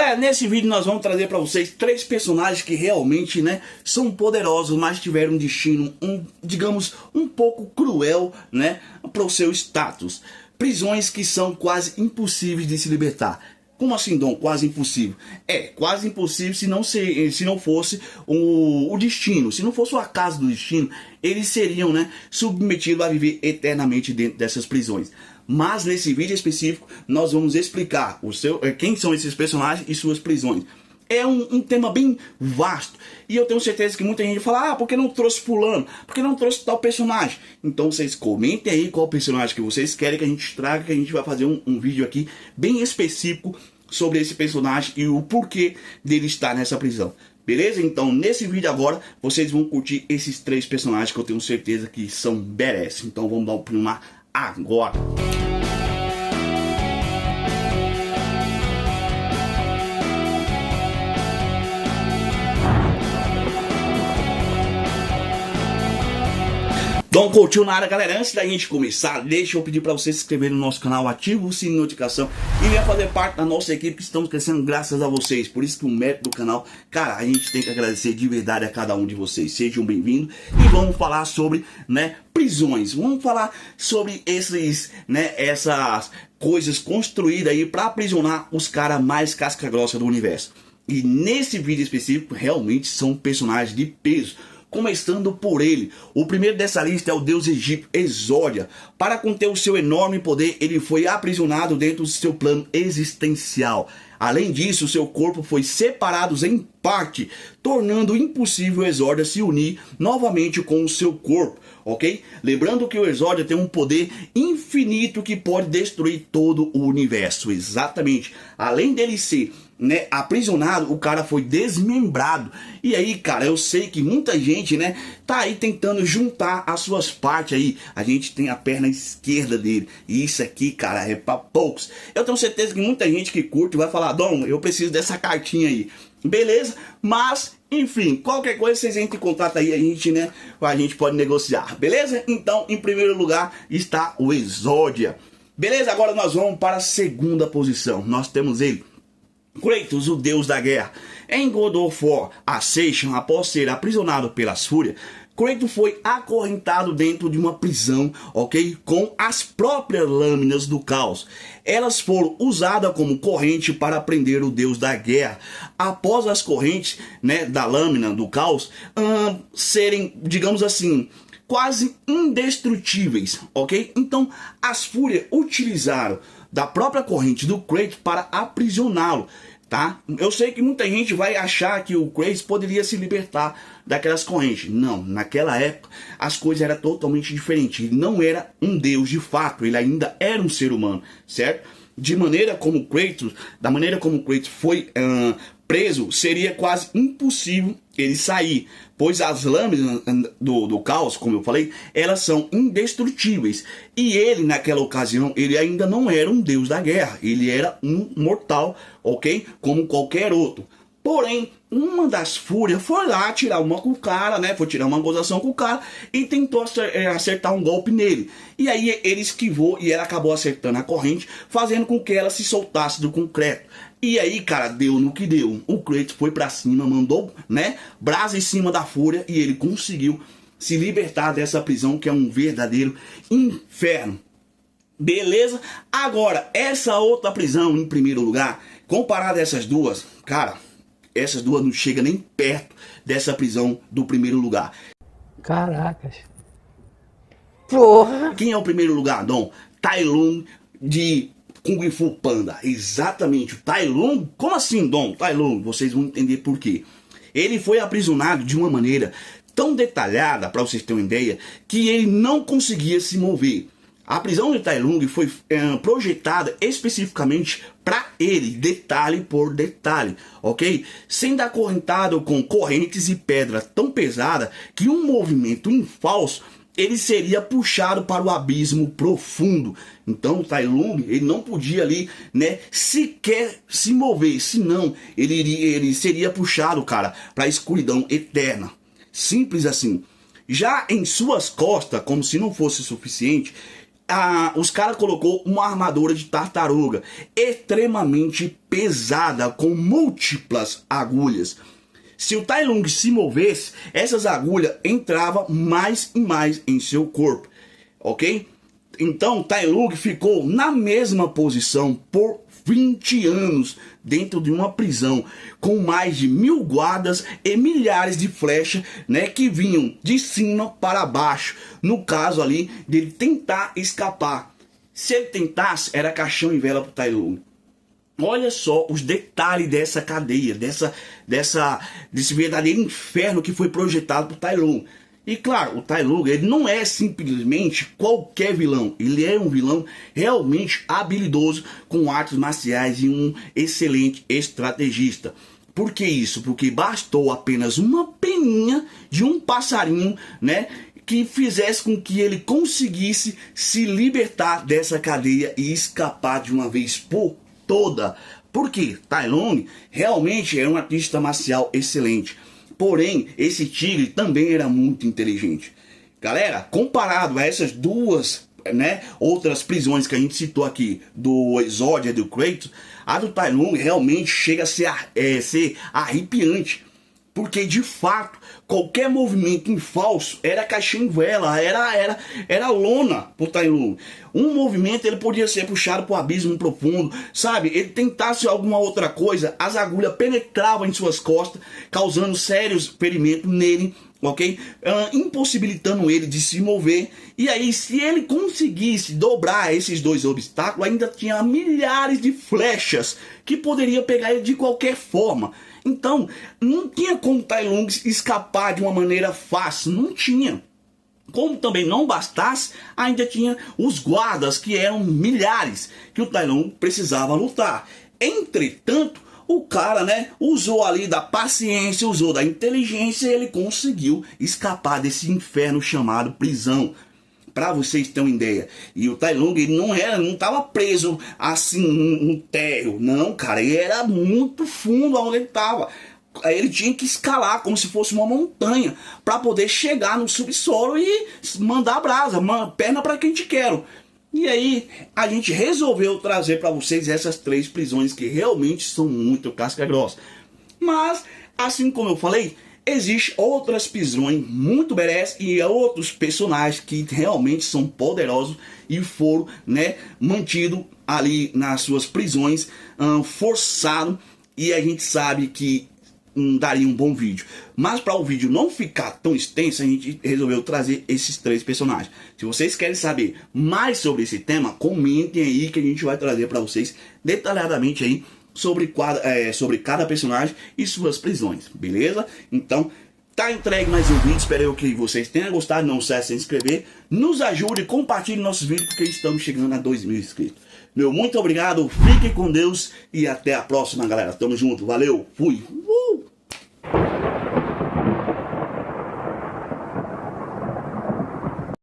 Galera, nesse vídeo nós vamos trazer para vocês três personagens que realmente, né, são poderosos, mas tiveram um destino, digamos, um pouco cruel, né, para o seu status. Prisões que são quase impossíveis de se libertar. Como assim, Dom? Quase impossível? É, quase impossível se não fosse o destino, se não fosse o acaso do destino, eles seriam, né, submetidos a viver eternamente dentro dessas prisões. Mas nesse vídeo específico nós vamos explicar quem são esses personagens e suas prisões. É um tema bem vasto. E eu tenho certeza que muita gente fala: ah, por que não trouxe fulano? Por que não trouxe tal personagem? Então vocês comentem aí qual personagem que vocês querem que a gente traga, que a gente vai fazer um vídeo aqui bem específico sobre esse personagem e o porquê dele estar nessa prisão. Beleza? Então nesse vídeo agora vocês vão curtir esses três personagens que eu tenho certeza que são badass. Então vamos dar o prima agora. Dom Coutinho na área, galera. Antes da gente começar, deixa eu pedir para você se inscrever no nosso canal, ativa o sininho de notificação e venha fazer parte da nossa equipe, que estamos crescendo graças a vocês. Por isso que o mérito do canal, cara, a gente tem que agradecer de verdade a cada um de vocês. Sejam bem-vindos e vamos falar sobre, né, prisões. Vamos falar sobre essas coisas construídas aí para aprisionar os caras mais casca-grossa do universo. E nesse vídeo específico, realmente são personagens de peso. Começando por ele, o primeiro dessa lista é o deus egípcio Exódia. Para conter o seu enorme poder, ele foi aprisionado dentro do seu plano existencial. Além disso, seu corpo foi separado em parte, tornando impossível o Exódia se unir novamente com o seu corpo, ok? Lembrando que o Exódia tem um poder infinito que pode destruir todo o universo, exatamente. Além dele ser, né, aprisionado, o cara foi desmembrado. E aí, cara, eu sei que muita gente, né, tá aí tentando juntar as suas partes aí. A gente tem a perna esquerda dele, e isso aqui, cara, é pra poucos. Eu tenho certeza que muita gente que curte vai falar: Dom, eu preciso dessa cartinha aí. Beleza? Mas, enfim, qualquer coisa vocês entrem em contato aí, a gente pode negociar. Beleza? Então, em primeiro lugar está o Exódia. Beleza? Agora nós vamos para a segunda posição. Nós temos ele, Kratos, o deus da guerra. Em God of War Ascension, após ser aprisionado pelas fúrias, Kratos foi acorrentado dentro de uma prisão, ok? Com as próprias lâminas do caos. Elas foram usadas como corrente para prender o deus da guerra. Após as correntes, né, da lâmina do caos serem, digamos assim, quase indestrutíveis, ok? Então as fúrias utilizaram da própria corrente do Kratos para aprisioná-lo, tá? Eu sei que muita gente vai achar que o Kratos poderia se libertar daquelas correntes. Não, naquela época as coisas eram totalmente diferentes. Ele não era um deus de fato, ele ainda era um ser humano, certo? Da maneira como Kratos foi preso, seria quase impossível ele sair, pois as lâminas do caos, como eu falei, elas são indestrutíveis. E ele, naquela ocasião, ele ainda não era um deus da guerra, ele era um mortal, ok? Como qualquer outro. Porém, uma das fúrias foi lá tirar uma com o cara, né? Foi tirar uma gozação com o cara e tentou acertar um golpe nele. E aí ele esquivou e ela acabou acertando a corrente, fazendo com que ela se soltasse do concreto. E aí, cara, deu no que deu. O Kratos foi pra cima, mandou, né, brasa em cima da fúria e ele conseguiu se libertar dessa prisão que é um verdadeiro inferno. Beleza? Agora, essa outra prisão, em primeiro lugar, comparada a essas duas, cara, essas duas não chegam nem perto dessa prisão do primeiro lugar. Caracas. Porra! Quem é o primeiro lugar, Dom? Tai Lung de Kung Fu Panda. Exatamente, o Tai Lung. Como assim, Dom? Tai Lung, vocês vão entender por quê. Ele foi aprisionado de uma maneira tão detalhada, para vocês terem uma ideia, que ele não conseguia se mover. A prisão de Tai Lung foi projetada especificamente para ele, detalhe por detalhe, ok? Sendo acorrentado com correntes e pedra tão pesada que um movimento em falso ele seria puxado para o abismo profundo. Então o Tai Lung, ele não podia ali, né, sequer se mover, senão ele seria puxado, cara, para a escuridão eterna. Simples assim. Já em suas costas, como se não fosse suficiente, os caras colocou uma armadura de tartaruga extremamente pesada, com múltiplas agulhas. Se o Tai Lung se movesse, essas agulhas entravam mais e mais em seu corpo, ok? Então Tai Lung ficou na mesma posição por 20 anos dentro de uma prisão, com mais de 1000 guardas e milhares de flechas, né, que vinham de cima para baixo, no caso ali dele tentar escapar. Se ele tentasse, era caixão e vela para o Tai Lung. Olha só os detalhes dessa cadeia, desse verdadeiro inferno que foi projetado por Tai Lung. E claro, o Tai Lung, ele não é simplesmente qualquer vilão. Ele é um vilão realmente habilidoso, com artes marciais e um excelente estrategista. Por que isso? Porque bastou apenas uma peninha de um passarinho, né, que fizesse com que ele conseguisse se libertar dessa cadeia e escapar de uma vez por toda. Porque Tai Lung realmente é um artista marcial excelente. Porém, esse tigre também era muito inteligente. Galera, comparado a essas duas, né, outras prisões que a gente citou aqui, do Exódia e do Kratos, a do Tai Lung realmente chega a ser arrepiante. Porque, de fato, qualquer movimento em falso era caixinha em vela, era lona pro Tai Lung. Um movimento ele podia ser puxado pro abismo profundo, sabe? Ele tentasse alguma outra coisa, as agulhas penetravam em suas costas, causando sérios ferimentos nele, ok? Impossibilitando ele de se mover. E aí, se ele conseguisse dobrar esses dois obstáculos, ainda tinha milhares de flechas que poderia pegar ele de qualquer forma. Então, não tinha como Tai Lung escapar de uma maneira fácil, não tinha. Como também não bastasse, ainda tinha os guardas, que eram milhares, que o Tai Lung precisava lutar. Entretanto, o cara, né, usou ali da paciência, usou da inteligência e ele conseguiu escapar desse inferno chamado prisão. Pra vocês terem uma ideia. E o Tai Lung, ele não estava preso assim no térreo. Não, cara, ele era muito fundo onde ele estava. Ele tinha que escalar como se fosse uma montanha para poder chegar no subsolo e mandar brasa, perna para quem te quero. E aí a gente resolveu trazer para vocês essas 3 prisões que realmente são muito casca grossa. Mas, assim como eu falei, existem outras prisões muito badass e outros personagens que realmente são poderosos e foram, né, mantidos ali nas suas prisões, forçados, e a gente sabe que daria um bom vídeo. Mas para o vídeo não ficar tão extenso, a gente resolveu trazer esses 3 personagens. Se vocês querem saber mais sobre esse tema, comentem aí que a gente vai trazer para vocês detalhadamente aí sobre cada personagem e suas prisões, beleza? Então, tá entregue mais um vídeo, espero que vocês tenham gostado, não se esqueça de se inscrever, nos ajude e compartilhe nossos vídeos, porque estamos chegando a 2.000 inscritos. Meu muito obrigado, fiquem com Deus e até a próxima, galera. Tamo junto, valeu, fui!